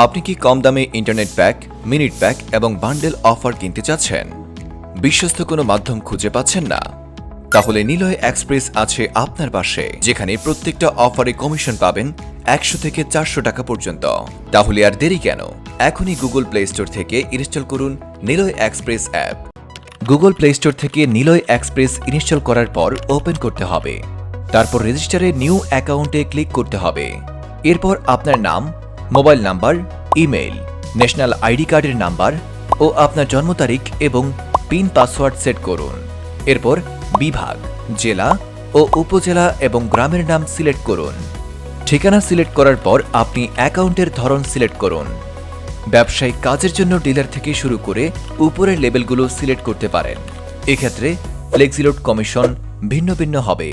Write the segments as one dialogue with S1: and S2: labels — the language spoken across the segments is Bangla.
S1: আপনি কি কম দামে ইন্টারনেট প্যাক, মিনিট প্যাক এবং বান্ডেল অফার কিনতে চাচ্ছেন? বিশ্বস্ত কোনো মাধ্যম খুঁজে পাচ্ছেন না? তাহলে নিলয় এক্সপ্রেস আছে আপনার পাশে, যেখানে প্রত্যেকটা অফারে কমিশন পাবেন 100 থেকে 400 টাকা পর্যন্ত। তাহলে আর দেরি কেন? এখনই গুগল প্লে স্টোর থেকে ইনস্টল করুন Niloy express app. Google play store থেকে নিলয় এক্সপ্রেস ইনস্টল করার পর ওপেন করতে হবে। তারপর রেজিস্টারে নিউ অ্যাকাউন্টে ক্লিক করতে হবে। এরপর আপনার নাম, mobile number, email, national ID কার্ডের নাম্বার ও আপনার জন্ম তারিখ এবং পিন পাসওয়ার্ড সেট করুন। এরপর বিভাগ, জেলা ও উপজেলা এবং গ্রামের নাম সিলেক্ট করুন। ঠিকানা সিলেক্ট করার পর আপনি অ্যাকাউন্টের ধরন সিলেক্ট করুন। ব্যবসায়িক কাজের জন্য ডিলার থেকে শুরু করে উপরের লেবেলগুলো সিলেক্ট করতে পারেন। এক্ষেত্রে ফ্লেক্সিলোড কমিশন ভিন্ন ভিন্ন হবে।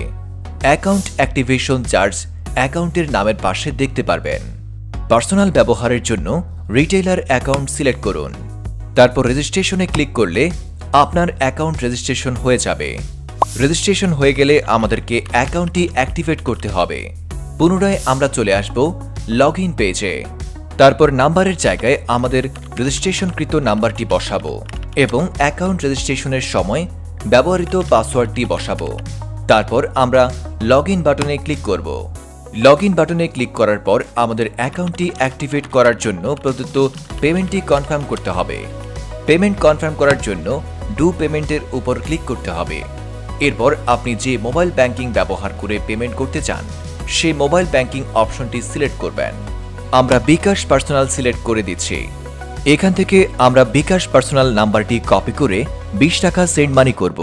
S1: অ্যাকাউন্ট অ্যাক্টিভেশন চার্জ অ্যাকাউন্টের নামের পাশে দেখতে পারবেন। পার্সোনাল ব্যবহারের জন্য রিটেইলার অ্যাকাউন্ট সিলেক্ট করুন। তারপর রেজিস্ট্রেশনে ক্লিক করলে আপনার অ্যাকাউন্ট রেজিস্ট্রেশন হয়ে যাবে। রেজিস্ট্রেশন হয়ে গেলে আমাদেরকে অ্যাকাউন্টটি অ্যাক্টিভেট করতে হবে। পুনরায় আমরা চলে আসব লগ ইন পেজে। তারপর নাম্বারের জায়গায় আমাদের রেজিস্ট্রেশনকৃত নাম্বারটি বসাবো এবং অ্যাকাউন্ট রেজিস্ট্রেশনের সময় ব্যবহৃত পাসওয়ার্ডটি বসাবো। তারপর আমরা লগ ইন বাটনে ক্লিক করব। লগ ইন বাটনে ক্লিক করার পর আমাদের অ্যাকাউন্টটি অ্যাক্টিভেট করার জন্য প্রদত্ত পেমেন্টটি কনফার্ম করতে হবে। পেমেন্ট কনফার্ম করার জন্য ডু পেমেন্টের উপর ক্লিক করতে হবে। এরপর আপনি যে মোবাইল ব্যাংকিং ব্যবহার করে পেমেন্ট করতে চান সেই মোবাইল ব্যাংকিং অপশনটি সিলেক্ট করবেন। আমরা বিকাশ পার্সোনাল সিলেক্ট করে দিচ্ছি। এখান থেকে আমরা বিকাশ পার্সোনাল নাম্বারটি কপি করে 20 টাকা সেন্ড মানি করব।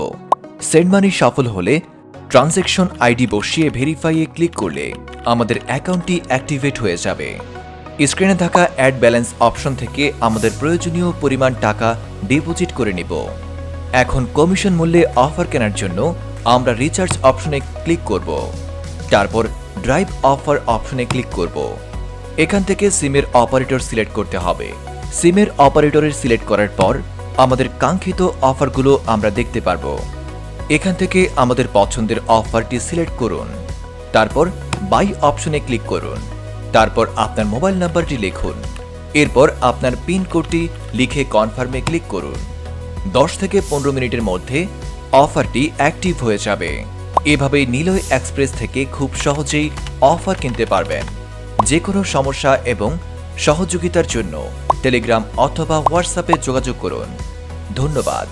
S1: সেন্ড মানি সফল হলে ট্রানজ্যাকশন আইডি বসিয়ে ভেরিফাইয়ে ক্লিক করলে আমাদের অ্যাকাউন্টটি অ্যাক্টিভেট হয়ে যাবে। স্ক্রিনে থাকা অ্যাড ব্যালেন্স অপশন থেকে আমাদের প্রয়োজনীয় পরিমাণ টাকা ডিপোজিট করে নিব। এখন কমিশন মূল্যে অফার কেনার জন্য আমরা রিচার্জ অপশনে ক্লিক করব। তারপর ড্রাইভ অফার অপশনে ক্লিক করব। এখান থেকে সিমের অপারেটর সিলেক্ট করতে হবে। সিমের অপারেটরের সিলেক্ট করার পর আমাদের কাঙ্ক্ষিত অফারগুলো আমরা দেখতে পারবো। এখান থেকে আমাদের পছন্দের অফারটি সিলেক্ট করুন। তারপর বাই অপশনে ক্লিক করুন। তারপর আপনার মোবাইল নাম্বারটি লিখুন। এরপর আপনার পিন কোডটি লিখে কনফার্মে ক্লিক করুন। 10 থেকে 15 মিনিটের মধ্যে অফারটি অ্যাক্টিভ হয়ে যাবে। এভাবেই নিলয় এক্সপ্রেস থেকে খুব সহজেই অফার কিনতে পারবেন। যে কোনো সমস্যা এবং সহযোগিতার জন্য টেলিগ্রাম অথবা হোয়াটসঅ্যাপে যোগাযোগ করুন। ধন্যবাদ।